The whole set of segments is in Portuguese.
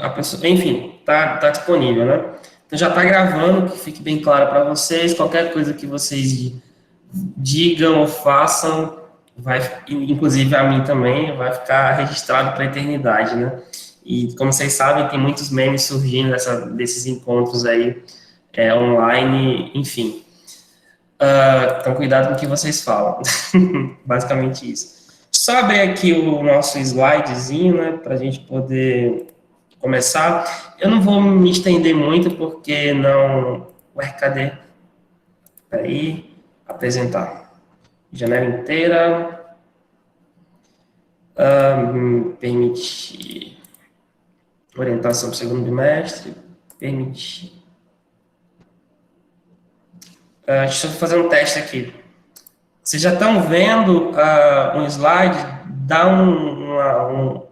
A pessoa, enfim, tá disponível, né? Então já está gravando, que fique bem claro para vocês. Qualquer coisa que vocês digam ou façam, vai, inclusive a mim também, vai ficar registrado para a eternidade, né? E como vocês sabem, tem muitos memes surgindo desses encontros aí online, enfim. Então, cuidado com o que vocês falam. Basicamente isso. Só abrir aqui o nosso slidezinho, né, para a gente poder começar. Eu não vou me estender muito, porque não... Ué, cadê? Peraí, apresentar. Janela inteira. Permitir. Orientação para o segundo bimestre. Permitir. Deixa eu fazer um teste aqui. Vocês já estão vendo um slide? Dá um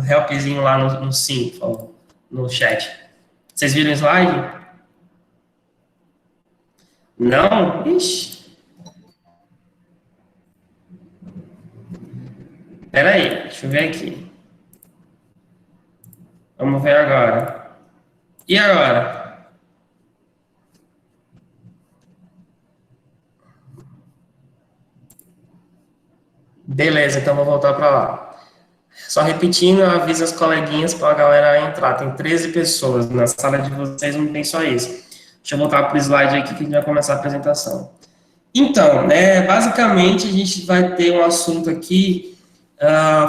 helpzinho lá no sim, por favor, no chat. Vocês viram o slide? Não? Ixi. Espera aí, deixa eu ver aqui. Vamos ver agora. E agora? Beleza, então vou voltar para lá. Só repetindo, avisa as coleguinhas para a galera entrar. Tem 13 pessoas na sala de vocês, não tem só isso. Deixa eu voltar para o slide aqui que a gente vai começar a apresentação. Então, basicamente a gente vai ter um assunto aqui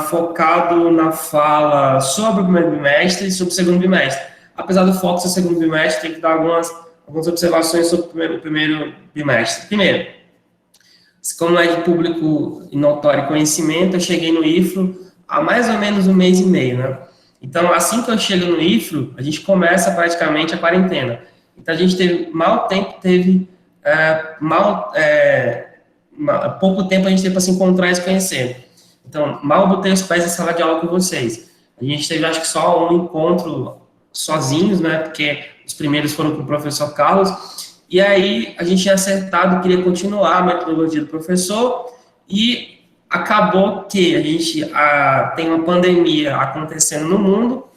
focado na fala sobre o primeiro bimestre e sobre o segundo bimestre. Apesar do foco ser o segundo bimestre, tem que dar algumas observações sobre o primeiro bimestre. Primeiro, como é de público e notório conhecimento, eu cheguei no IFRO há mais ou menos 1 mês e meio, né? Então, assim que eu chego no IFRO, a gente começa praticamente a quarentena. Então, a gente pouco tempo a gente teve para se encontrar e se conhecer. Então, mal botei os pés na sala de aula com vocês. A gente teve, acho que só um encontro sozinhos, né? Porque os primeiros foram com o professor Carlos. E aí, a gente tinha acertado, queria continuar a metodologia do professor, e acabou que a gente tem uma pandemia acontecendo no mundo,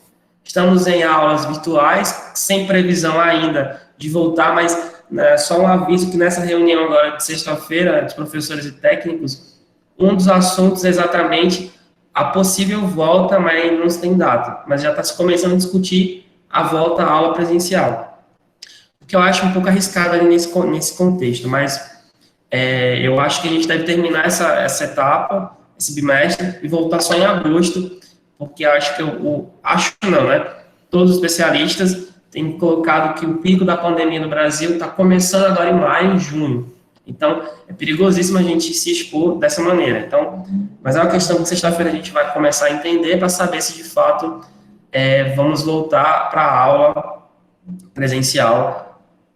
estamos em aulas virtuais, sem previsão ainda de voltar, mas só um aviso que nessa reunião agora de sexta-feira, de professores e técnicos, um dos assuntos é exatamente a possível volta, mas não se tem data, mas já está se começando a discutir a volta à aula presencial, que eu acho um pouco arriscado ali nesse contexto, mas eu acho que a gente deve terminar essa etapa, esse bimestre, e voltar só em agosto, porque acho que todos os especialistas têm colocado que o pico da pandemia no Brasil está começando agora em maio, junho. Então, é perigosíssimo a gente se expor dessa maneira. Então, mas é uma questão que sexta-feira a gente vai começar a entender para saber se, de fato, vamos voltar para a aula presencial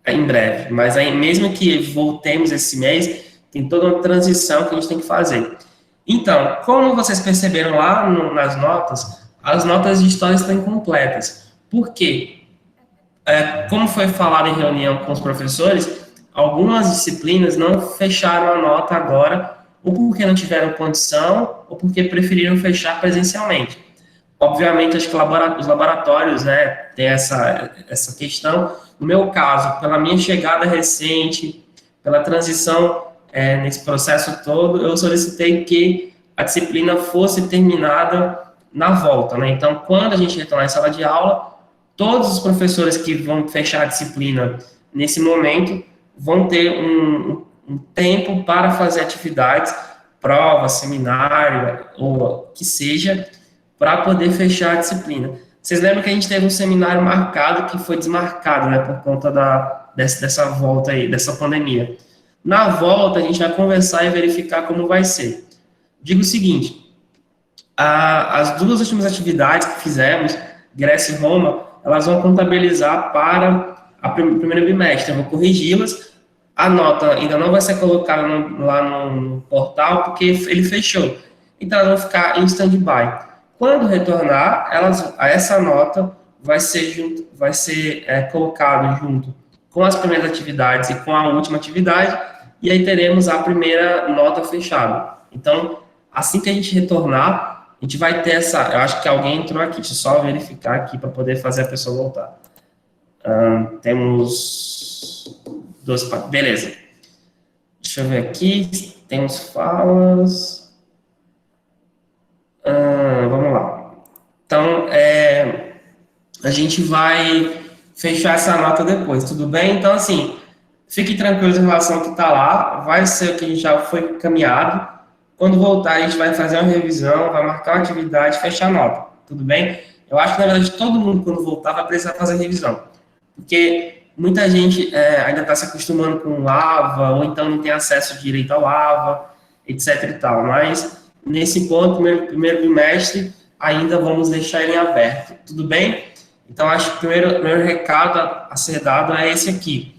em breve, mas aí, mesmo que voltemos esse mês, tem toda uma transição que a gente tem que fazer. Então, como vocês perceberam lá nas notas, as notas de história estão incompletas. Por quê? Como foi falado em reunião com os professores, algumas disciplinas não fecharam a nota agora, ou porque não tiveram condição, ou porque preferiram fechar presencialmente. Obviamente, acho que os laboratórios, né, tem essa questão. No meu caso, pela minha chegada recente, pela transição nesse processo todo, eu solicitei que a disciplina fosse terminada na volta, né? Então, quando a gente retornar em sala de aula, todos os professores que vão fechar a disciplina nesse momento vão ter um tempo para fazer atividades, prova, seminário, ou que seja, para poder fechar a disciplina. Vocês lembram que a gente teve um seminário marcado que foi desmarcado, né, por conta dessa volta aí, dessa pandemia. Na volta, a gente vai conversar e verificar como vai ser. Digo o seguinte, as 2 últimas atividades que fizemos, Grécia e Roma, elas vão contabilizar para o primeiro bimestre. Eu vou corrigi-las. A nota ainda não vai ser colocada lá no portal, porque ele fechou. Então, elas vão ficar em stand-by. Quando retornar, essa nota vai ser colocado junto com as primeiras atividades e com a última atividade, e aí teremos a primeira nota fechada. Então, assim que a gente retornar, a gente vai ter essa... Eu acho que alguém entrou aqui, deixa eu só verificar aqui para poder fazer a pessoa voltar. Temos 12... Beleza. Deixa eu ver aqui, temos falas... vamos lá. Então, a gente vai fechar essa nota depois, tudo bem? Então, assim, fique tranquilo em relação ao que está lá, vai ser o que já foi caminhado. Quando voltar, a gente vai fazer uma revisão, vai marcar uma atividade, fechar a nota, tudo bem? Eu acho que, na verdade, todo mundo, quando voltar, vai precisar fazer revisão, porque muita gente ainda está se acostumando com o Lava, ou então não tem acesso direito ao Lava, etc e tal, mas nesse ponto, primeiro bimestre, ainda vamos deixar ele aberto, tudo bem? Então, acho que o primeiro recado a ser dado é esse aqui.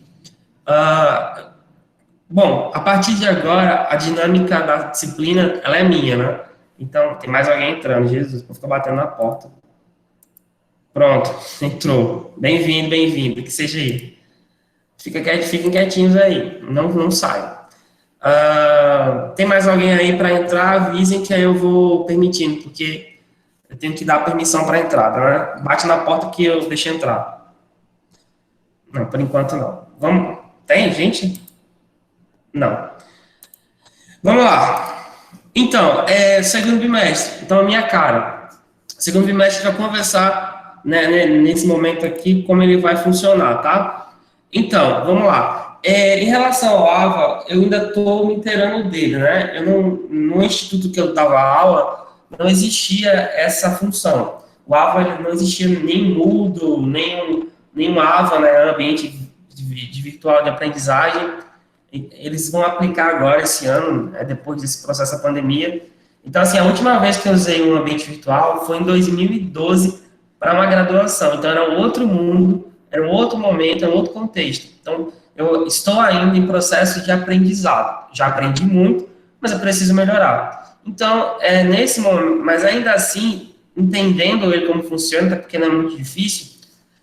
Bom, a partir de agora, a dinâmica da disciplina, ela é minha, né? Então, tem mais alguém entrando, Jesus, vou ficar batendo na porta. Pronto, entrou. Bem-vindo, que seja aí. Fiquem quietinhos aí, não saiam. Tem mais alguém aí para entrar? Avisem que aí eu vou permitindo, porque eu tenho que dar permissão para entrada, né? Bate na porta que eu deixo entrar. Não, por enquanto não. Vamos. Tem gente? Não. Vamos lá. Então, segundo bimestre. Então, a minha cara. Segundo bimestre, vai conversar, né, nesse momento aqui, como ele vai funcionar, tá? Então, vamos lá. Em relação ao AVA, eu ainda estou me inteirando dele, né? No instituto que eu dava aula, não existia essa função. O AVA não existia nem Moodle, nem um AVA, né, ambiente de virtual de aprendizagem. Eles vão aplicar agora, esse ano, depois desse processo da pandemia. Então, assim, a última vez que eu usei um ambiente virtual foi em 2012 para uma graduação. Então, era um outro mundo, era um outro momento, era um outro contexto. Então, eu estou ainda em processo de aprendizado. Já aprendi muito, mas eu preciso melhorar. Então, nesse momento, mas ainda assim, entendendo ele como funciona, até porque não é muito difícil,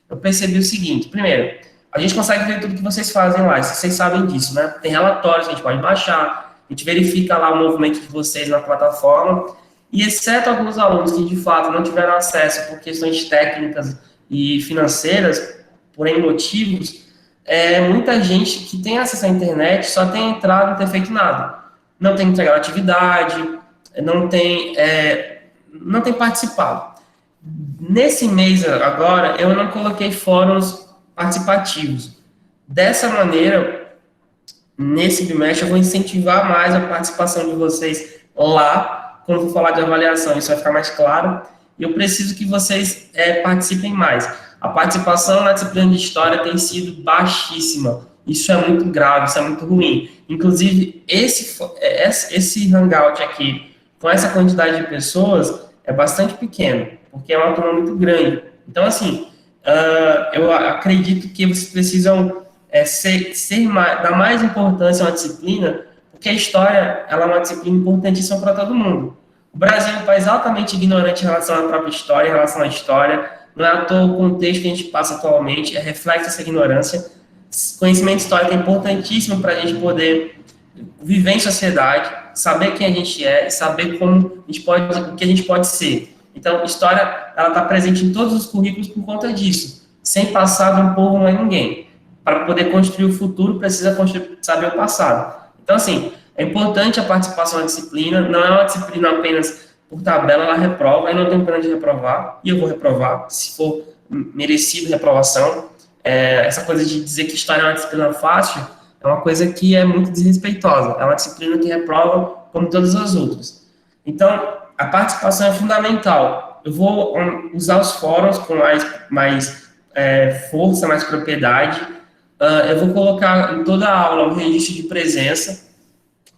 eu percebi o seguinte: primeiro, a gente consegue ver tudo que vocês fazem lá, vocês sabem disso, né? Tem relatórios que a gente pode baixar, a gente verifica lá o movimento de vocês na plataforma, e exceto alguns alunos que, de fato, não tiveram acesso por questões técnicas e financeiras, por N motivos, muita gente que tem acesso à internet só tem entrado e não tem feito nada. Não tem entregado atividade, não tem participado. Nesse mês agora, eu não coloquei fóruns participativos. Dessa maneira, nesse bimestre, eu vou incentivar mais a participação de vocês lá, quando for falar de avaliação, isso vai ficar mais claro, e eu preciso que vocês participem mais. A participação na disciplina de História tem sido baixíssima, isso é muito grave, isso é muito ruim. Inclusive, esse hangout aqui, com essa quantidade de pessoas, é bastante pequeno, porque é uma turma muito grande. Então, assim, eu acredito que vocês precisam dar mais importância a uma disciplina, porque a história ela é uma disciplina importantíssima para todo mundo. O Brasil é um país altamente ignorante em relação à própria história, em relação à história. Não é à toa o contexto que a gente passa atualmente, reflete essa ignorância. Conhecimento histórico é importantíssimo para a gente poder viver em sociedade, saber quem a gente é, saber o que a gente pode ser. Então, história, ela está presente em todos os currículos por conta disso. Sem passado, um povo não é ninguém. Para poder construir o futuro, precisa saber o passado. Então, assim, é importante a participação na disciplina, não é uma disciplina apenas por tabela, ela reprova, eu não tenho pena de reprovar, e eu vou reprovar, se for merecido reprovação. Essa coisa de dizer que história é uma disciplina fácil, é uma coisa que é muito desrespeitosa, é uma disciplina que reprova como todas as outras. Então, a participação é fundamental. Eu vou usar os fóruns com mais força, mais propriedade. Eu vou colocar em toda a aula um registro de presença,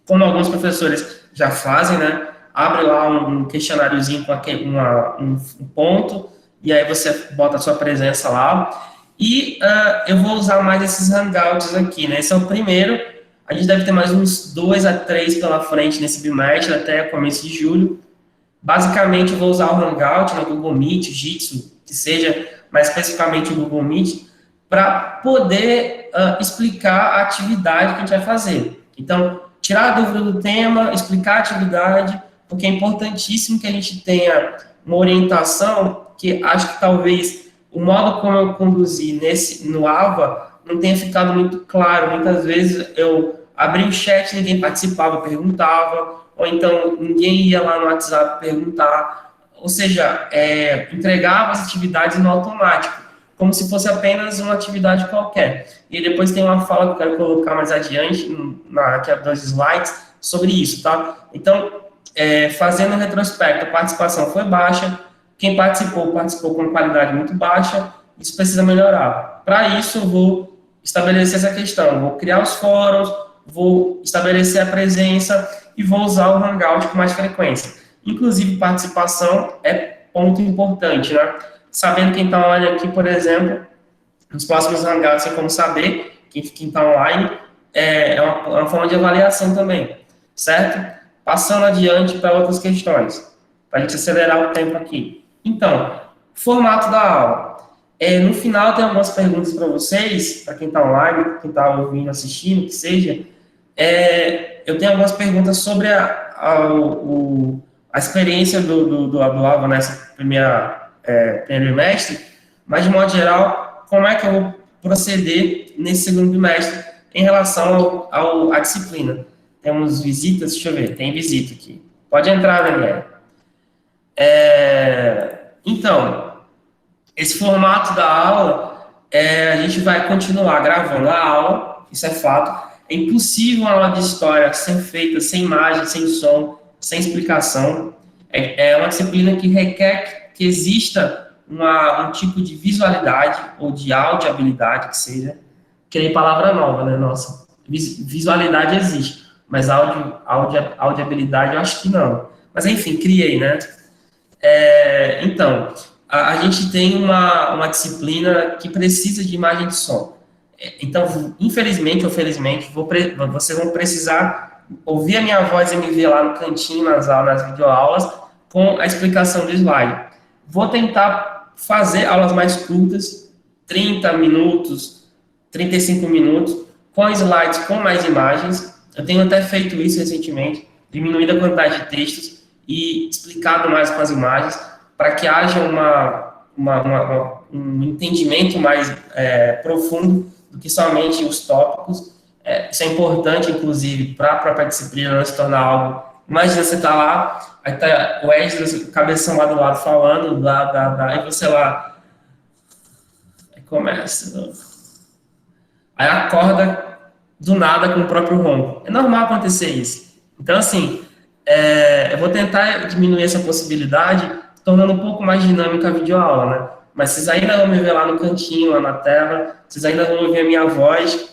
como alguns professores já fazem, né? Abre lá um questionáriozinho com um ponto, e aí você bota a sua presença lá. E eu vou usar mais esses hangouts aqui, né? Esse é o primeiro. A gente deve ter mais uns 2 a 3 pela frente nesse bimestre, até começo de julho. Basicamente, eu vou usar o Hangout, no Google Meet, o Jitsi, que seja mais especificamente o Google Meet, para poder explicar a atividade que a gente vai fazer. Então, tirar a dúvida do tema, explicar a atividade, porque é importantíssimo que a gente tenha uma orientação, que acho que talvez o modo como eu conduzi no AVA não tenha ficado muito claro. Muitas vezes eu abri o chat, ninguém participava, perguntava, ou então ninguém ia lá no WhatsApp perguntar, ou seja, entregava as atividades no automático, como se fosse apenas uma atividade qualquer. E depois tem uma fala que eu quero colocar mais adiante, aqui a 2 slides, sobre isso, tá? Então, fazendo um retrospecto, a participação foi baixa, quem participou com qualidade muito baixa, isso precisa melhorar. Para isso, eu vou estabelecer essa questão, vou criar os fóruns, vou estabelecer a presença e vou usar o Hangout com mais frequência. Inclusive, participação é ponto importante, né? Sabendo quem está online aqui, por exemplo, nos próximos Hangouts tem como saber quem está online, é uma forma de avaliação também, certo? Passando adiante para outras questões, para a gente acelerar o tempo aqui. Então, formato da aula. No final, tem algumas perguntas para vocês, para quem está online, quem está ouvindo, assistindo, que seja. Eu tenho algumas perguntas sobre a experiência do AVA nessa primeiro bimestre, mas, de modo geral, como é que eu vou proceder nesse segundo bimestre em relação à disciplina. Temos visitas, deixa eu ver, tem visita aqui. Pode entrar, Daniela. Então, esse formato da aula, a gente vai continuar gravando a aula, isso é fato. É impossível uma aula de história ser feita sem imagem, sem som, sem explicação. É uma disciplina que requer que exista um tipo de visualidade ou de audiabilidade, que seja. Criei palavra nova, né? Nossa, visualidade existe, mas audiabilidade eu acho que não. Mas, enfim, criei, né? Então, a gente tem uma disciplina que precisa de imagem de som. Então, infelizmente ou felizmente, vocês vão precisar ouvir a minha voz e me ver lá no cantinho, nas videoaulas, com a explicação do slide. Vou tentar fazer aulas mais curtas, 30 minutos, 35 minutos, com slides com mais imagens. Eu tenho até feito isso recentemente, diminuído a quantidade de textos e explicado mais com as imagens, para que haja um entendimento mais profundo do que somente os tópicos. Isso é importante, inclusive, para a própria disciplina não se tornar algo. Imagina você tá lá, aí tá o Esdras, o cabeção lá do lado falando, aí você lá, aí começa, aí acorda do nada com o próprio ronco. É normal acontecer isso. Então, assim, eu vou tentar diminuir essa possibilidade, tornando um pouco mais dinâmica a videoaula, né? Mas vocês ainda vão me ver lá no cantinho, lá na tela, vocês ainda vão ouvir a minha voz,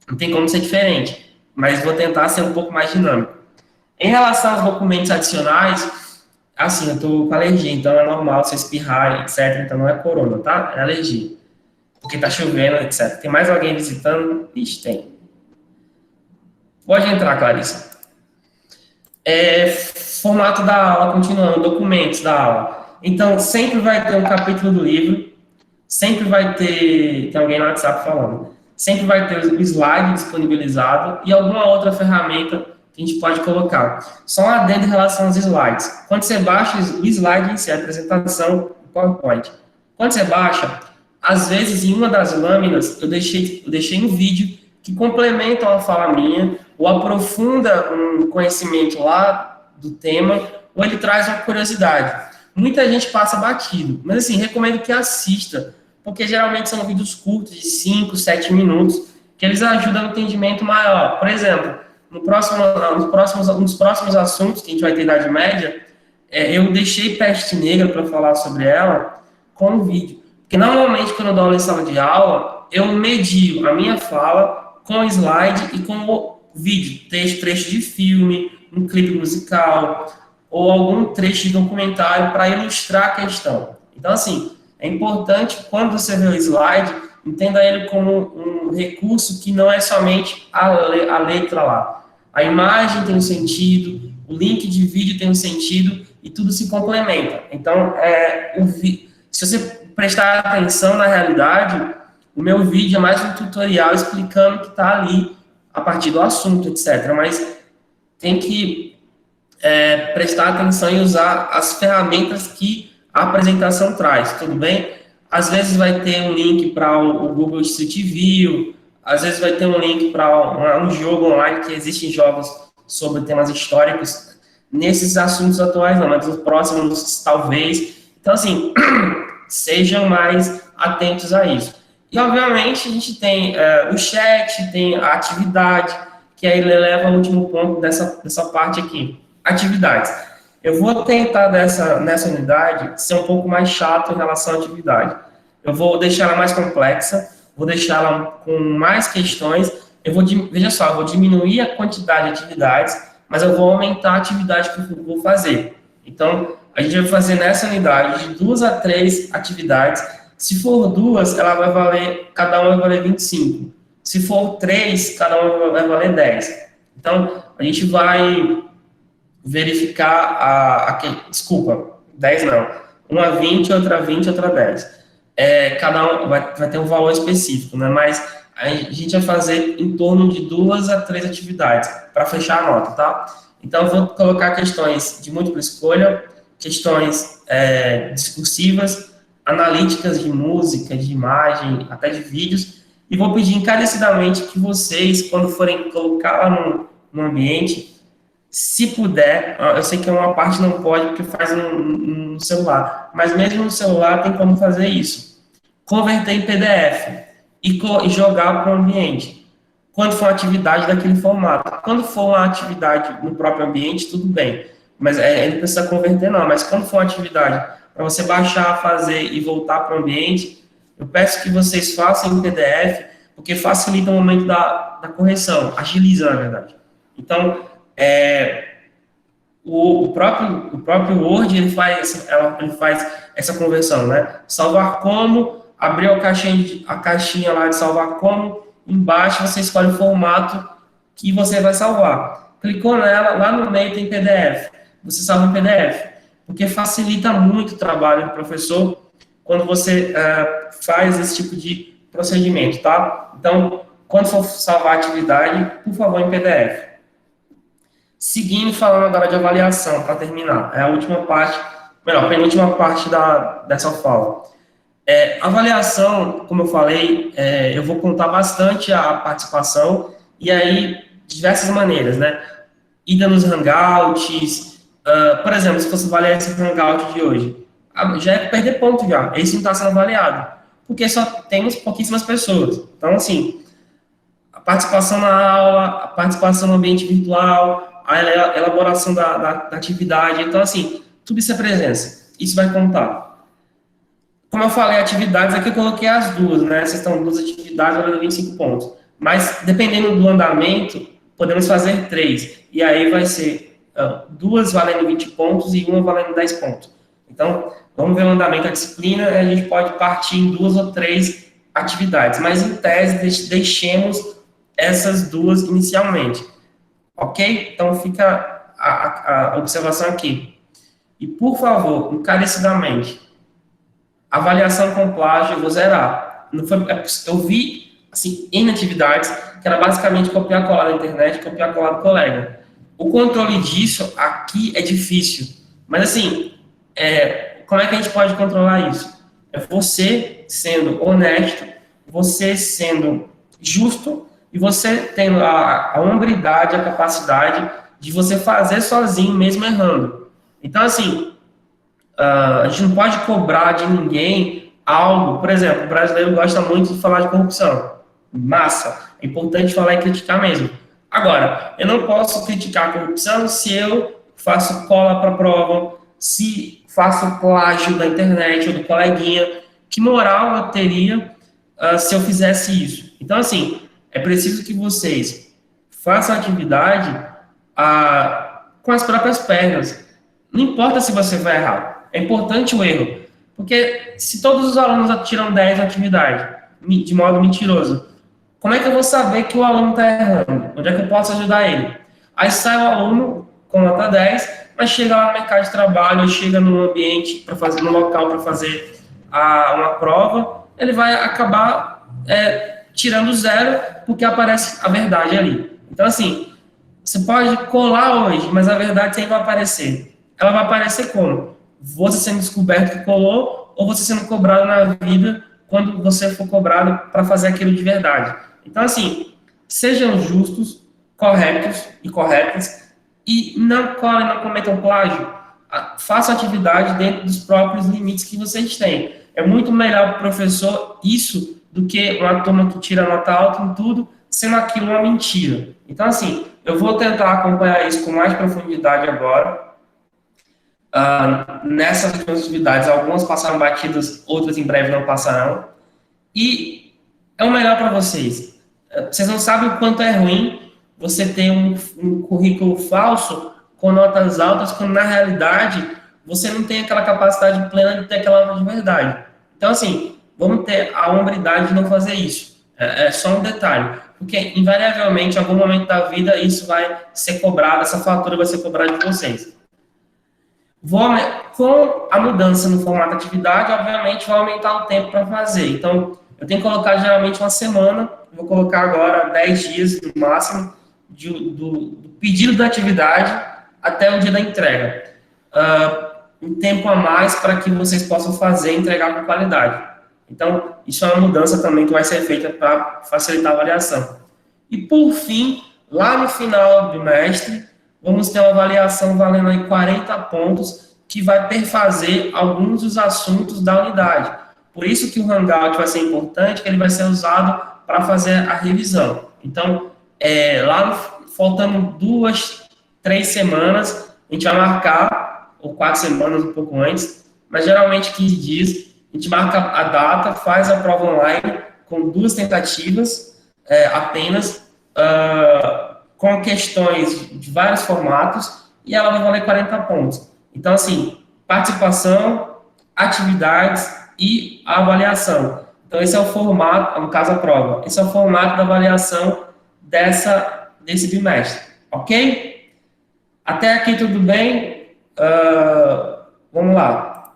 não tem como ser diferente, mas vou tentar ser um pouco mais dinâmico. Em relação aos documentos adicionais, assim, eu tô com alergia, então é normal você espirrar, etc. Então não é corona, tá? É alergia. Porque tá chovendo, etc. Tem mais alguém visitando? Ixi, tem. Pode entrar, Clarissa. Formato da aula, continuando, documentos da aula. Então, sempre vai ter um capítulo do livro, sempre vai ter... Tem alguém no WhatsApp falando. Sempre vai ter o slide disponibilizado e alguma outra ferramenta que a gente pode colocar. Só um adendo em relação aos slides. Quando você baixa o slide em si, a apresentação do PowerPoint, quando você baixa, às vezes, em uma das lâminas, eu deixei um vídeo que complementa uma fala minha, ou aprofunda um conhecimento lá do tema, ou ele traz uma curiosidade. Muita gente passa batido, mas, assim, recomendo que assista, porque geralmente são vídeos curtos, de 5, 7 minutos, que eles ajudam no entendimento maior. Por exemplo, nos próximos assuntos que a gente vai ter Idade Média, eu deixei Peste Negra para falar sobre ela com o vídeo. Porque normalmente, quando eu dou aula em sala de aula, eu medio a minha fala com o slide e com o vídeo, trecho de filme, um clipe musical, ou algum trecho de documentário para ilustrar a questão. Então, assim, é importante, quando você vê o slide, entenda ele como um recurso que não é somente a letra lá. A imagem tem um sentido, o link de vídeo tem um sentido e tudo se complementa. Então, se você prestar atenção na realidade, o meu vídeo é mais um tutorial explicando o que está ali a partir do assunto, etc. Mas tem que prestar atenção e usar as ferramentas que a apresentação traz, tudo bem? Às vezes vai ter um link para o Google Street View, às vezes vai ter um link para um jogo online, que existem jogos sobre temas históricos, nesses assuntos atuais não, mas nos próximos talvez. Então, assim, sejam mais atentos a isso. E, obviamente, a gente tem o chat, tem a atividade, que aí leva ao último ponto dessa parte aqui. Atividades. Eu vou tentar, nessa unidade, ser um pouco mais chato em relação à atividade. Eu vou deixar ela mais complexa, vou deixar ela com mais questões. Veja só, eu vou diminuir a quantidade de atividades, mas eu vou aumentar a atividade que eu vou fazer. Então, a gente vai fazer nessa unidade de 2 a 3 atividades. Se for 2, cada uma vai valer 25. Se for 3, cada uma vai valer 10. Então, a gente vai verificar desculpa, 10 não. Uma 20, outra 20, outra 10. Cada um vai ter um valor específico, né? Mas a gente vai fazer em torno de 2 a 3 atividades para fechar a nota, tá? Então, eu vou colocar questões de múltipla escolha, questões discursivas, analíticas de música, de imagem, até de vídeos, e vou pedir encarecidamente que vocês, quando forem colocar lá no ambiente, se puder, eu sei que uma parte não pode porque faz no celular, mas mesmo no celular tem como fazer isso. Converter em PDF e jogar para o ambiente. Quando for uma atividade daquele formato. Quando for uma atividade no próprio ambiente, tudo bem. Mas não precisa converter não, mas quando for uma atividade para você baixar, fazer e voltar para o ambiente, eu peço que vocês façam em PDF, porque facilita o momento da correção, agiliza, na verdade. Então, o próprio Word, ele faz essa conversão, né? Salvar como, abrir a caixinha lá de salvar como, embaixo você escolhe o formato que você vai salvar. Clicou nela, lá no meio tem PDF. Você salva em PDF, porque facilita muito o trabalho do professor quando você faz esse tipo de procedimento, tá? Então, quando for salvar a atividade, por favor, em PDF. Seguindo, falando agora de avaliação, para terminar, é a última parte, penúltima parte dessa fala. Avaliação, como eu falei, eu vou contar bastante a participação, e aí, diversas maneiras, né? Ida nos hangouts, por exemplo, se fosse avaliar esse hangout de hoje, já é perder ponto já, esse não está sendo avaliado, porque só temos pouquíssimas pessoas. Então, assim, a participação na aula, a participação no ambiente virtual, a elaboração da atividade, então, assim, tudo isso é presença, isso vai contar. Como eu falei, atividades, aqui eu coloquei as duas, né, essas estão 2 atividades valendo 25 pontos, mas dependendo do andamento, podemos fazer 3, e aí vai ser 2 valendo 20 pontos e 1 valendo 10 pontos. Então, vamos ver o andamento da disciplina, a gente pode partir em 2 ou 3 atividades, mas em tese, deixemos essas 2 inicialmente. Ok? Então, fica a observação aqui. E, por favor, encarecidamente, avaliação com plágio, eu vou zerar. Eu vi, assim, N atividades, que era basicamente copiar, colar na internet, copiar, colar do colega. O controle disso aqui é difícil. Mas, assim, como é que a gente pode controlar isso? É você sendo honesto, você sendo justo, e você tendo a hombridade, a capacidade de você fazer sozinho, mesmo errando. Então, assim, a gente não pode cobrar de ninguém algo. Por exemplo, o brasileiro gosta muito de falar de corrupção. Massa. É importante falar e criticar mesmo. Agora, eu não posso criticar a corrupção se eu faço cola para prova, se faço plágio da internet ou do coleguinha. Que moral eu teria se eu fizesse isso? Então, assim, é preciso que vocês façam a atividade com as próprias pernas. Não importa se você vai errar. É importante o erro. Porque se todos os alunos tiram 10 na atividade, de modo mentiroso, como é que eu vou saber que o aluno está errando? Onde é que eu posso ajudar ele? Aí sai o aluno com nota 10, mas chega lá no mercado de trabalho, chega no ambiente, no local para fazer uma prova, ele vai acabar tirando 0, porque aparece a verdade ali. Então, assim, Você pode colar hoje, mas a verdade sempre vai aparecer. Ela vai aparecer como? Você sendo descoberto que colou, ou você sendo cobrado na vida quando você for cobrado para fazer aquilo de verdade. Então, assim, sejam justos, corretos e corretas, e não colhem, não cometam plágio. Façam atividade dentro dos próprios limites que vocês têm. É muito melhor para o professor isso do que uma turma que tira nota alta em tudo, sendo aquilo uma mentira. Então, assim, eu vou tentar acompanhar isso com mais profundidade agora. Nessas atividades, algumas passaram batidas, outras em breve não passarão. E é o melhor para vocês. Vocês não sabem o quanto é ruim você ter um currículo falso com notas altas, quando na realidade você não tem aquela capacidade plena de ter aquela nota de verdade. Então, assim, vamos ter a hombridade de não fazer isso. É só um detalhe. Porque, invariavelmente, em algum momento da vida, isso vai ser cobrado, essa fatura vai ser cobrada de vocês. Com a mudança no formato de atividade, obviamente, vai aumentar o tempo para fazer. Então, eu tenho que colocar geralmente uma semana, vou colocar agora 10 dias no máximo, do pedido da atividade até o dia da entrega. Um tempo a mais para que vocês possam fazer e entregar com qualidade. Então, isso é uma mudança também que vai ser feita para facilitar a avaliação. E, por fim, lá no final do bimestre, vamos ter uma avaliação valendo aí 40 pontos, que vai perfazer alguns dos assuntos da unidade. Por isso que o Hangout vai ser importante, que ele vai ser usado para fazer a revisão. Então, faltando 2, 3 semanas, a gente vai marcar, ou 4 semanas, um pouco antes, mas geralmente 15 dias, a gente marca a data, faz a prova online com 2 tentativas apenas, com questões de vários formatos, e ela vai valer 40 pontos. Então, assim, participação, atividades e a avaliação. Então, esse é o formato, no caso, a prova. Esse é o formato da avaliação desse bimestre, ok? Até aqui tudo bem? Vamos lá.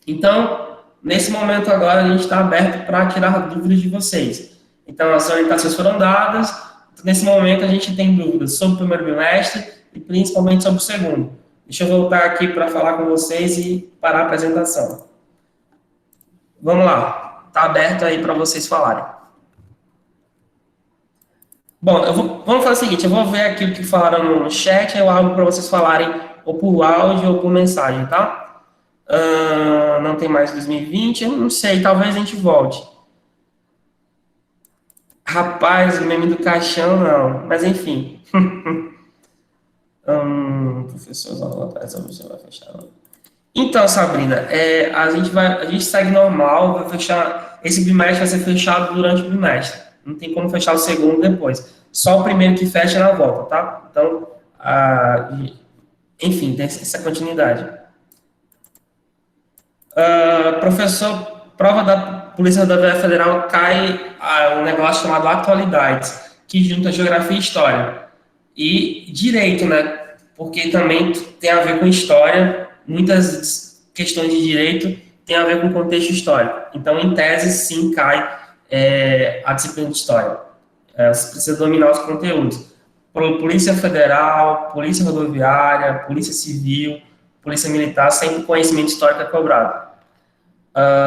Então, nesse momento agora, a gente está aberto para tirar dúvidas de vocês. Então, as orientações foram dadas. Nesse momento, a gente tem dúvidas sobre o primeiro bimestre e principalmente sobre o segundo. Deixa eu voltar aqui para falar com vocês e parar a apresentação. Vamos lá. Está aberto aí para vocês falarem. Bom, vamos fazer o seguinte, eu vou ver aqui o que falaram no chat, eu abro para vocês falarem ou por áudio ou por mensagem, tá? Não tem mais 2020, eu não sei, talvez a gente volte. Rapaz, o meme do caixão, não. Mas, enfim. Professor, você vai fechar. Então, Sabrina, a gente segue normal, vai fechar. Esse bimestre vai ser fechado durante o bimestre. Não tem como fechar o segundo depois. Só o primeiro que fecha na volta, tá? Então, enfim, tem essa continuidade. Professor, prova da Polícia Rodoviária Federal cai um negócio chamado Atualidades, que junta geografia e história. E direito, né? Porque também tem a ver com história, muitas questões de direito têm a ver com contexto histórico. Então, em tese, sim, cai a disciplina de história. Você precisa dominar os conteúdos. Polícia Federal, Polícia Rodoviária, Polícia Civil, Polícia Militar, sempre conhecimento histórico é cobrado.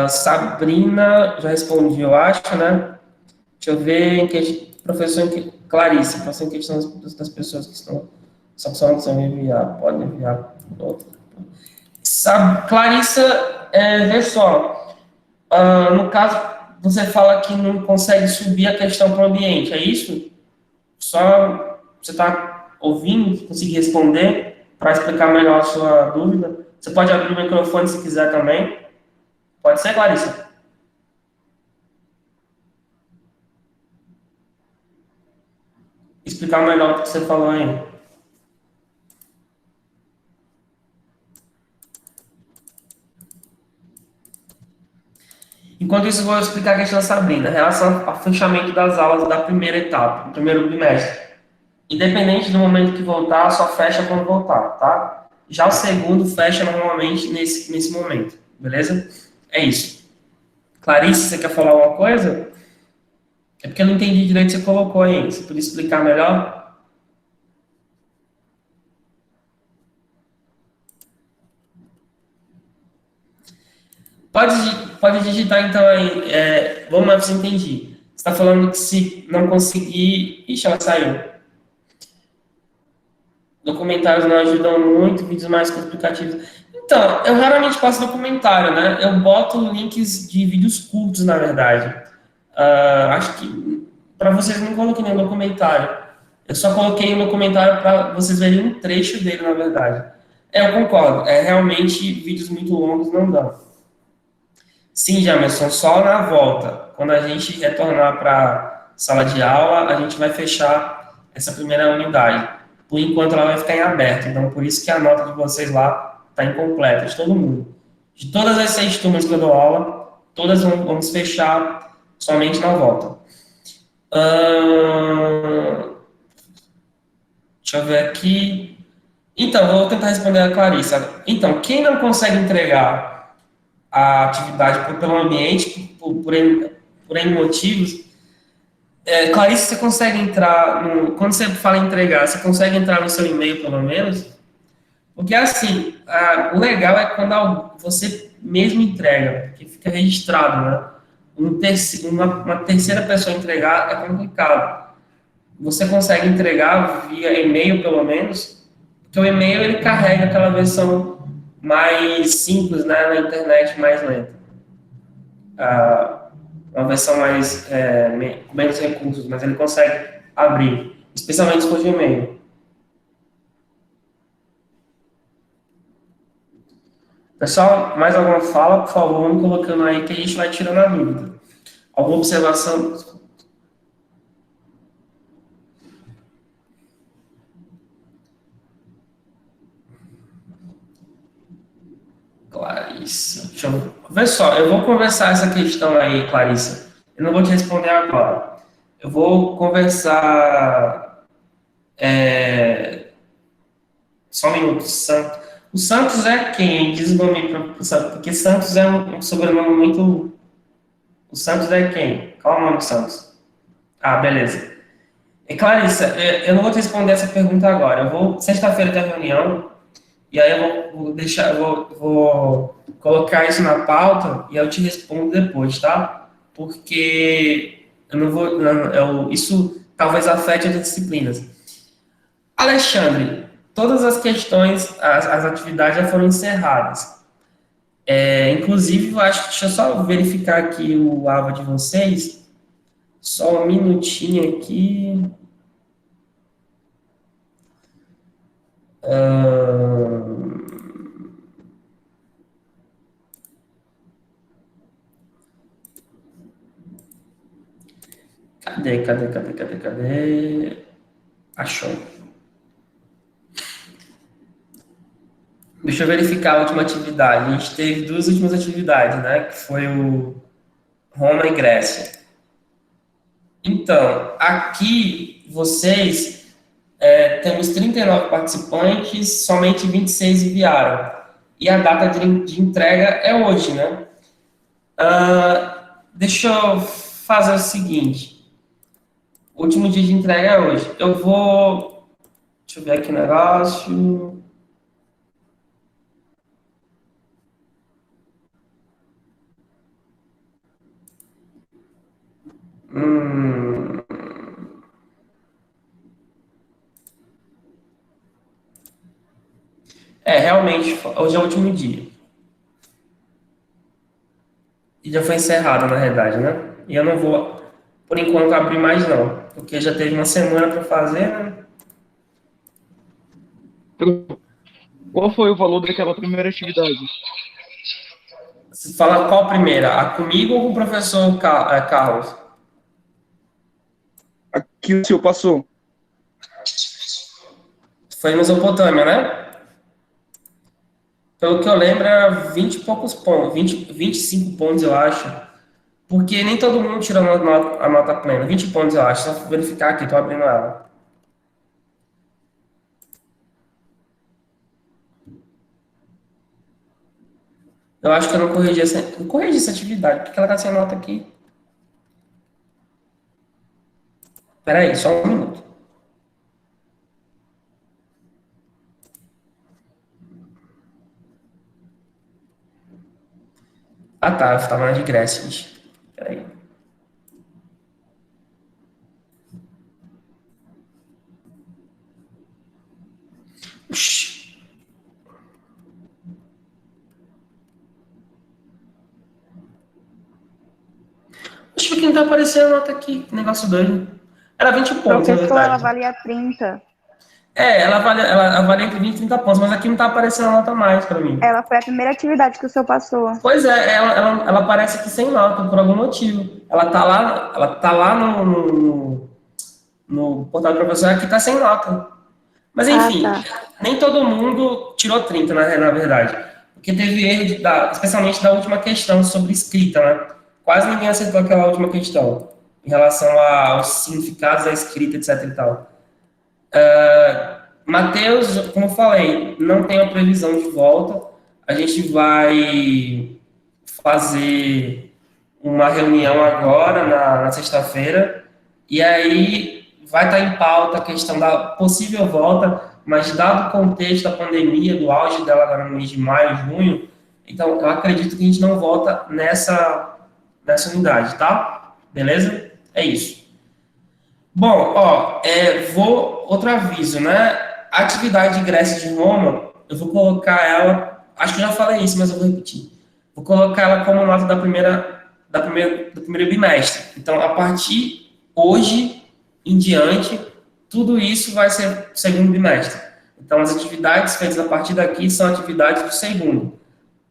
Sabrina, já respondi, eu acho, né? Deixa eu ver, professor Clarice, professor em questão das pessoas que estão, só são enviar, pode enviar. Clarissa, vê só, no caso, você fala que não consegue subir a questão para o ambiente, é isso? Só você está ouvindo, conseguir responder, para explicar melhor a sua dúvida. Você pode abrir o microfone se quiser também. Pode ser, Clarissa? Explicar melhor o que você falou aí. Enquanto isso, eu vou explicar a questão da Sabrina, em relação ao fechamento das aulas da primeira etapa, do primeiro bimestre. Independente do momento que voltar, só fecha quando voltar, tá? Já o segundo fecha normalmente nesse momento, beleza? É isso. Clarice, você quer falar alguma coisa? É porque eu não entendi direito o que você colocou aí. Você podia explicar melhor? Pode digitar, então, aí. Vamos lá, se eu entendi. Você está falando que se não conseguir... Ixi, ela saiu. Documentários não ajudam muito, vídeos mais explicativos. Então, eu raramente passo documentário, né? Eu boto links de vídeos curtos, na verdade. Acho que para vocês não coloquei nenhum documentário. Eu só coloquei um documentário para vocês verem um trecho dele, na verdade. Eu concordo. Realmente, vídeos muito longos não dão. Sim, Jamerson, só na volta. Quando a gente retornar para sala de aula, a gente vai fechar essa primeira unidade. Por enquanto, ela vai ficar em aberto. Então, por isso que a nota de vocês lá está incompleta, de todo mundo. De todas as 6 turmas que eu dou aula, todas vamos fechar somente na volta. Deixa eu ver aqui. Então, vou tentar responder a Clarissa. Então, quem não consegue entregar a atividade pelo ambiente, por N motivos, Clarice, você consegue entrar quando você fala em entregar, você consegue entrar no seu e-mail, pelo menos? Porque, assim, o legal é quando você mesmo entrega, porque fica registrado, né? Uma terceira pessoa entregar é complicado. Você consegue entregar via e-mail, pelo menos, porque o e-mail, ele carrega aquela versão mais simples, né, na internet, mais lenta. Uma versão mais com menos recursos, mas ele consegue abrir, especialmente se for de e-mail. Pessoal, mais alguma fala, por favor, vamos colocando aí que a gente vai tirando a dúvida. Alguma observação? Clarissa. Deixa eu ver só, eu vou conversar essa questão aí, Clarissa. Eu não vou te responder agora. Eu vou conversar. Só um minuto. O Santos é quem? Diz o nome para Santos, porque Santos é um sobrenome muito. O Santos é quem? Qual é o nome do Santos? Ah, beleza. Clarissa, eu não vou te responder essa pergunta agora. Eu vou, sexta-feira ter reunião, e aí vou deixar, vou colocar isso na pauta e eu te respondo depois, tá? Porque eu não vou, isso talvez afete as disciplinas. Alexandre, todas as questões, as atividades já foram encerradas. Inclusive, eu acho que deixa eu só verificar aqui o AVA de vocês. Só um minutinho aqui. Cadê? Achou. Deixa eu verificar a última atividade. A gente teve 2 últimas atividades, né? Que foi o Roma e Grécia. Então, aqui vocês temos 39 participantes, somente 26 enviaram. E a data de entrega é hoje, né? Deixa eu fazer o seguinte. O último dia de entrega é hoje. Eu vou. Deixa eu ver aqui o negócio. Hum, realmente, hoje é o último dia. E já foi encerrado, na realidade, né? E eu não vou, por enquanto, abrir mais não. Porque já teve uma semana para fazer, né? Qual foi o valor daquela primeira atividade? Você fala qual primeira? A comigo ou com o professor Carlos? Aqui o senhor passou. Foi Mesopotâmia, né? Pelo que eu lembro, era 20 e poucos pontos, 25 pontos, eu acho. Porque nem todo mundo tira a nota plena. 20 pontos, eu acho. Só verificar aqui, tô abrindo ela. Eu acho que eu não corrigi essa atividade. Por que ela tá sem nota aqui? Peraí, só um minuto. Ah, tá, eu estava na de Grécia, gente. Peraí. Oxi. Oxi, por que não tá aparecendo a nota aqui? Que negócio doido. Era 20 pontos, na Professor, ela verdade. valia 30. Ela avalia entre 20 e 30 pontos, mas aqui não tá aparecendo a nota a mais pra mim. Ela foi a primeira atividade que o senhor passou. Pois é, ela aparece aqui sem nota, por algum motivo. Ela tá lá no portal do professor, aqui tá sem nota. Mas Ah, enfim, tá. nem todo mundo tirou 30, na verdade. Porque teve erro, especialmente da última questão sobre escrita, né? Quase ninguém acertou aquela última questão, em relação aos significados da escrita, etc e tal. Mateus, como eu falei, não tem uma previsão de volta. A gente vai fazer uma reunião agora, na sexta-feira, e aí vai estar em pauta a questão da possível volta, mas dado o contexto da pandemia, do auge dela agora no mês de maio, junho, então eu acredito que a gente não volta nessa unidade, tá? Beleza? É isso. Bom, ó, outro aviso, né? A atividade de Grécia de Roma, eu vou colocar ela, acho que eu já falei isso, mas eu vou repetir. Vou colocar ela como nota do primeiro bimestre. Então, a partir hoje em diante, tudo isso vai ser segundo bimestre. Então, as atividades feitas a partir daqui são atividades do segundo,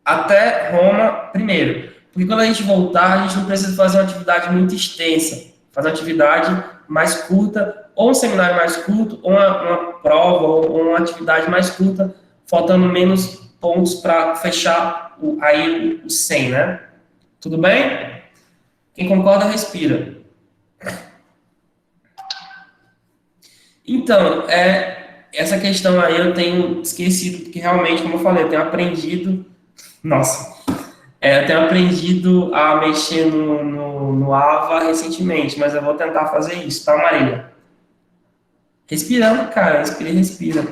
até Roma primeiro. Porque quando a gente voltar, a gente não precisa fazer uma atividade muito extensa, fazer uma atividade mais curta, ou um seminário mais curto, ou uma prova, ou uma atividade mais curta, faltando menos pontos para fechar aí o 100, né? Tudo bem? Quem concorda, respira. Então, essa questão aí eu tenho esquecido, porque realmente, como eu falei, eu tenho aprendido. Nossa, eu tenho aprendido a mexer no Ava recentemente, mas eu vou tentar fazer isso, tá, Marília? Respirando, cara, respira e respira.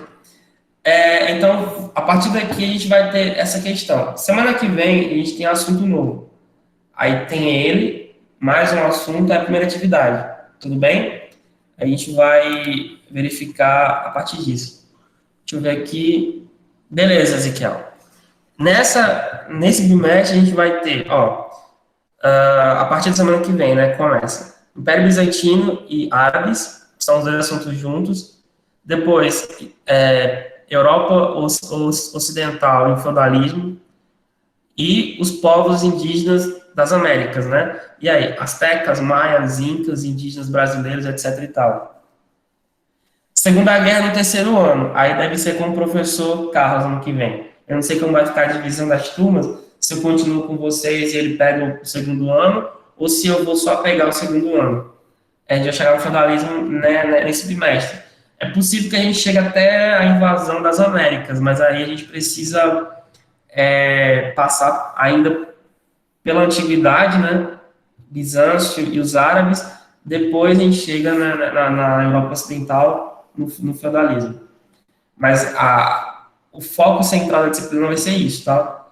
Então, a partir daqui a gente vai ter essa questão. Semana que vem a gente tem assunto novo. Aí tem ele, mais um assunto, é a primeira atividade. Tudo bem? A gente vai verificar a partir disso. Deixa eu ver aqui. Beleza, Ezequiel. Nesse bimestre a gente vai ter, ó, a partir da semana que vem, né, começa Império Bizantino e Árabes, são os dois assuntos juntos. Depois, Europa Ocidental e feudalismo, e os povos indígenas das Américas, né? E aí, astecas, maias, incas, indígenas brasileiros, etc e tal. Segunda Guerra no terceiro ano, aí deve ser com o professor Carlos ano que vem. Eu não sei como vai ficar a divisão das turmas, se eu continuo com vocês e ele pega o segundo ano, ou se eu vou só pegar o segundo ano. A gente vai chegar no feudalismo, né, nesse bimestre. É possível que a gente chegue até a invasão das Américas, mas aí a gente precisa passar ainda pela antiguidade, né, Bizâncio e os árabes, depois a gente chega na Europa Ocidental, no feudalismo. Mas o foco central da disciplina vai ser isso, tá?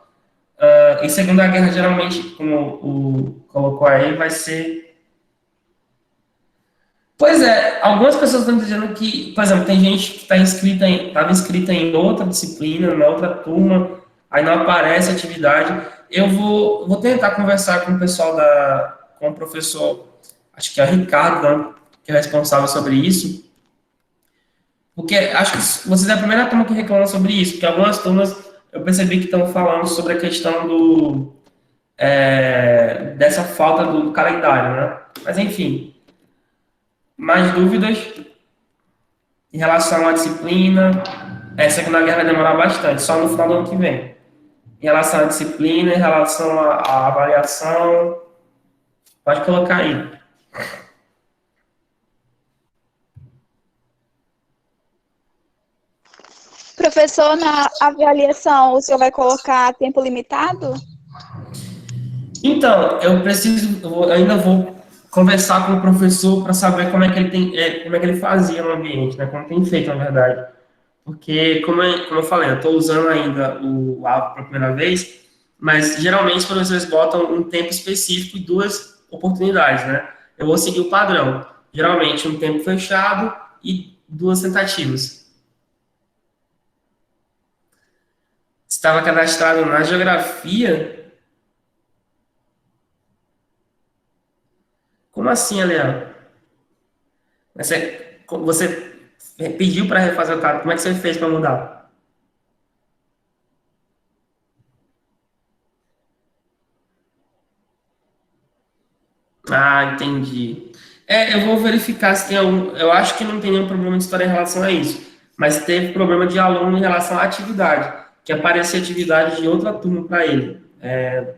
Em Segunda Guerra, geralmente, como o colocou aí, vai ser... Pois é, algumas pessoas estão dizendo que, por exemplo, tem gente que estava inscrita em outra disciplina, na outra turma, aí não aparece atividade. Eu vou tentar conversar com o pessoal com o professor, acho que é o Ricardo, né, que é responsável sobre isso, porque acho que vocês é a primeira turma que reclama sobre isso, porque algumas turmas eu percebi que estão falando sobre a questão dessa falta do calendário, né? Mas enfim, mais dúvidas em relação à disciplina? Segunda Guerra vai demorar bastante, só no final do ano que vem. Em relação à disciplina, em relação à avaliação, pode colocar aí. Professor, na avaliação, o senhor vai colocar tempo limitado? Então, ainda vou conversar com o professor para saber como é que ele fazia no ambiente, né? Como tem feito, na verdade. Porque, como eu falei, eu estou usando ainda o Ava pela primeira vez, Mas, geralmente, os professores botam um tempo específico e duas oportunidades, né? Eu vou seguir o padrão. Geralmente, um tempo fechado e duas tentativas. Estava cadastrado na geografia? Como assim, Aliel? Você pediu para refazer o cálculo, como é que você fez para mudar? Ah, entendi. Eu vou verificar se tem algum. Eu acho que não tem nenhum problema de história em relação a isso. Mas teve problema de aluno em relação à atividade, que aparecia atividade de outra turma para ele,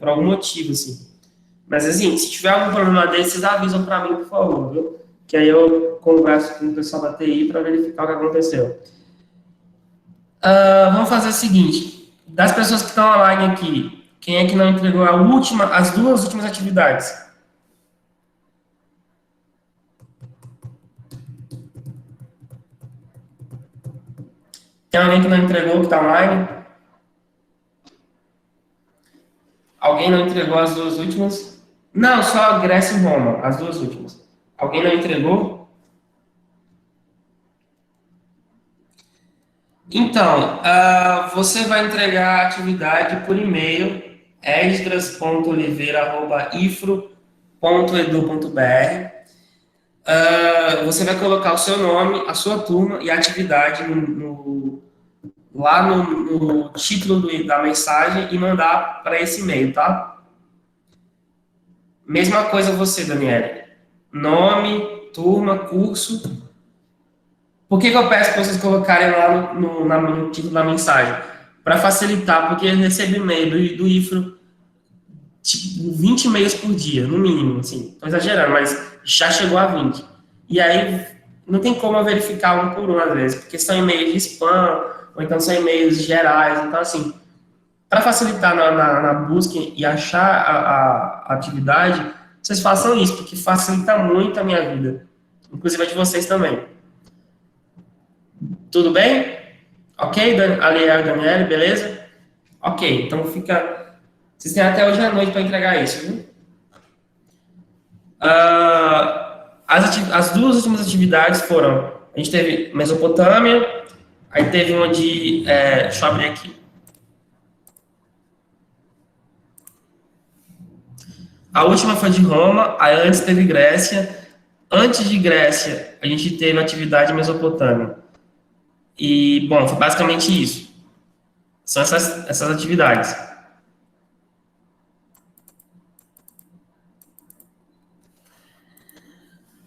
por algum motivo, assim. Mas, assim, se tiver algum problema desse, vocês avisam para mim, por favor, viu? Que aí eu converso com o pessoal da TI para verificar o que aconteceu. Vamos fazer o seguinte: das pessoas que estão online aqui, quem é que não entregou as duas últimas atividades? Tem alguém que não entregou que está online? Alguém não entregou as duas últimas? Não, só Grécia e Roma, as duas últimas. Alguém não entregou? Então, você vai entregar a atividade por e-mail, esdras.oliveira@ifro.edu.br. Você vai colocar o seu nome, a sua turma e a atividade lá no título da mensagem e mandar para esse e-mail, tá? Mesma coisa você, Daniela. Nome, turma, curso. Por que eu peço para vocês colocarem lá no título da mensagem? Para facilitar, porque eu recebo e-mail do IFRO, tipo, 20 e-mails por dia, no mínimo, assim. Estou exagerando, mas já chegou a 20. E aí, não tem como eu verificar um por um, às vezes, porque são e-mails de spam, ou então são e-mails gerais. Então, assim, para facilitar na busca e achar a atividade, vocês façam isso, porque facilita muito a minha vida. Inclusive a de vocês também. Tudo bem? Ok, Aliel e Daniele, beleza? Ok, então fica. Vocês têm até hoje à noite para entregar isso, viu? As duas últimas atividades foram. A gente teve Mesopotâmia, aí teve uma de. Deixa eu abrir aqui. A última foi de Roma, aí antes teve Grécia. Antes de Grécia, a gente teve atividade Mesopotâmia. E, bom, foi basicamente isso. São essas atividades.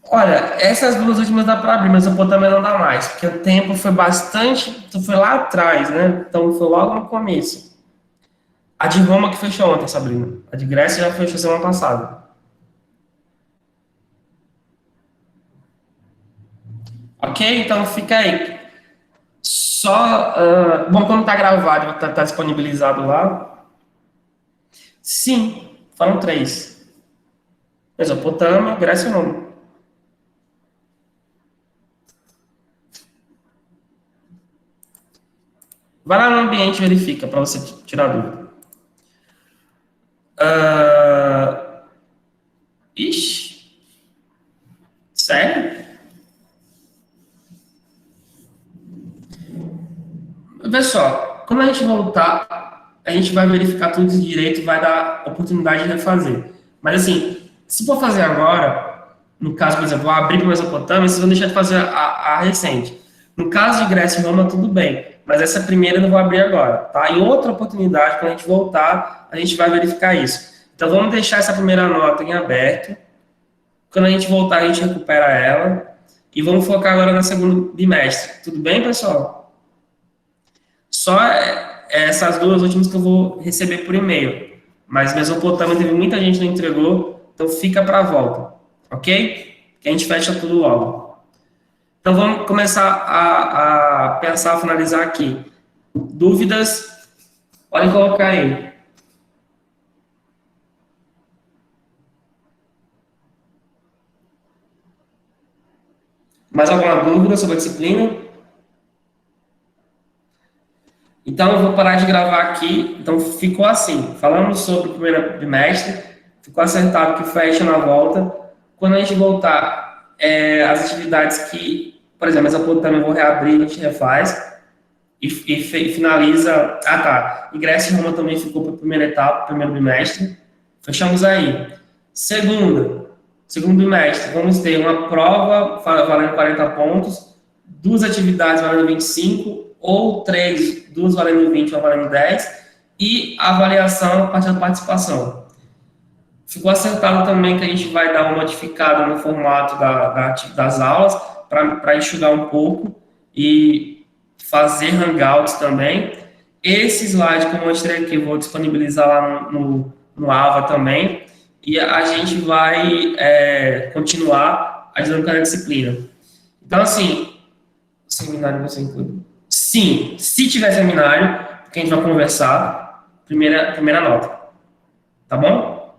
Olha, essas duas últimas dá para abrir, mas o também não dá mais, porque o tempo foi bastante. Foi lá atrás, né? Então foi logo no começo. A de Roma que fechou ontem, Sabrina. A de Grécia já fechou semana passada. Ok? Então fica aí. Só. Bom, quando tá gravado, tá disponibilizado lá. Sim, foram três: Mesopotâmia, Grécia e Roma. Vai lá no ambiente e verifica para você tirar dúvida. Ixi. Sério? Pessoal, quando a gente voltar, a gente vai verificar tudo direito e vai dar oportunidade de refazer. Mas assim, se for fazer agora, no caso, por exemplo, eu abrir para Mesopotâmia, vocês vão deixar de fazer a recente. No caso de Grécia e Roma, tudo bem. Mas essa primeira eu não vou abrir agora, tá? Em outra oportunidade, quando a gente voltar, a gente vai verificar isso. Então, vamos deixar essa primeira nota em aberto. Quando a gente voltar, a gente recupera ela. E vamos focar agora na segunda bimestre. Tudo bem, pessoal? Só essas duas últimas que eu vou receber por e-mail. Mas Mesopotâmia teve muita gente que não entregou, então fica para a volta. Ok? Que a gente fecha tudo logo. Então vamos começar a pensar, a finalizar aqui. Dúvidas? Podem colocar aí. Mais alguma dúvida sobre a disciplina? Então, Então, eu vou parar de gravar aqui. Então, ficou assim. Falamos sobre o primeiro bimestre. Ficou acertado que fecha na volta. Quando a gente voltar, as atividades que, por exemplo, essa ponta também eu vou reabrir, a gente refaz. E finaliza... Ah, tá. Ingresso em Roma também ficou para a primeira etapa, primeiro bimestre. Fechamos aí. Segundo bimestre, vamos ter uma prova valendo 40 pontos, 2 atividades valendo 25, ou 3, 2 valendo 20, uma valendo 10, e avaliação a partir da participação. Ficou acertado também que a gente vai dar uma modificada no formato das aulas, para enxugar um pouco, e fazer hangouts também. Esse slide que eu mostrei aqui, eu vou disponibilizar lá no AVA também, e a gente vai continuar a dinâmica da disciplina. Então, assim, seminário você inclui? Sim, se tiver seminário, que a gente vai conversar, primeira nota. Tá bom?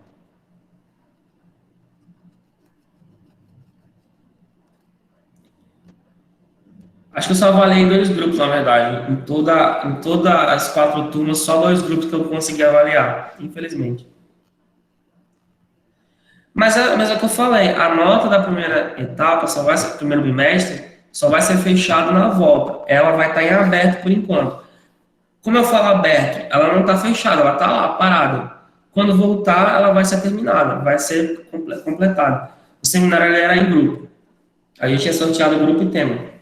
Acho que eu só avaliei 2 grupos, na verdade. Em todas as 4 turmas, só 2 grupos que eu consegui avaliar, infelizmente. Mas é o que eu falei, a nota da primeira etapa, primeiro bimestre, só vai ser fechada na volta. Ela vai estar em aberto por enquanto. Como eu falo aberto, ela não está fechada, ela está lá, parada. Quando voltar, ela vai ser terminada, vai ser completada. O seminário ele era em grupo. A gente tinha sorteado grupo e tema.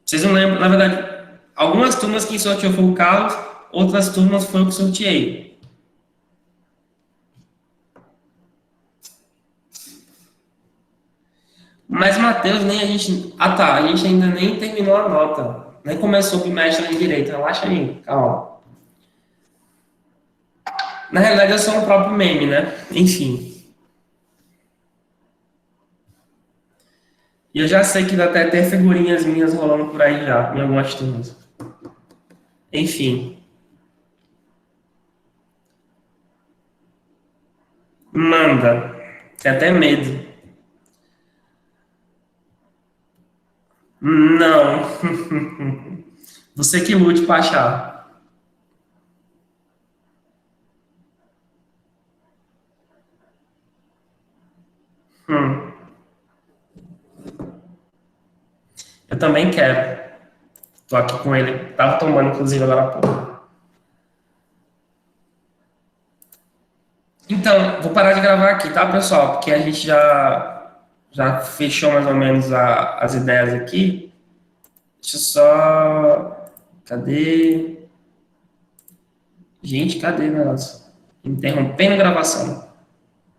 Vocês não lembram, na verdade, algumas turmas quem sorteou foi o Carlos, outras turmas foi o que sorteei. Mas, Matheus, nem a gente... Ah, tá, a gente ainda nem terminou a nota. Nem começou o bimestre em direito. Relaxa aí, calma. Na realidade, eu sou um próprio meme, né? Enfim. E eu já sei que dá até ter figurinhas minhas rolando por aí já, em algumas turmas. Enfim. Manda. Tem até medo. Não. Você que lute para achar. Eu também quero. Tô aqui com ele. Tava tomando, inclusive, agora há pouco. Então, vou parar de gravar aqui, tá, pessoal? Porque a gente já fechou mais ou menos as ideias aqui. Deixa eu só... Cadê? Gente, cadê o negócio? Interrompendo a gravação.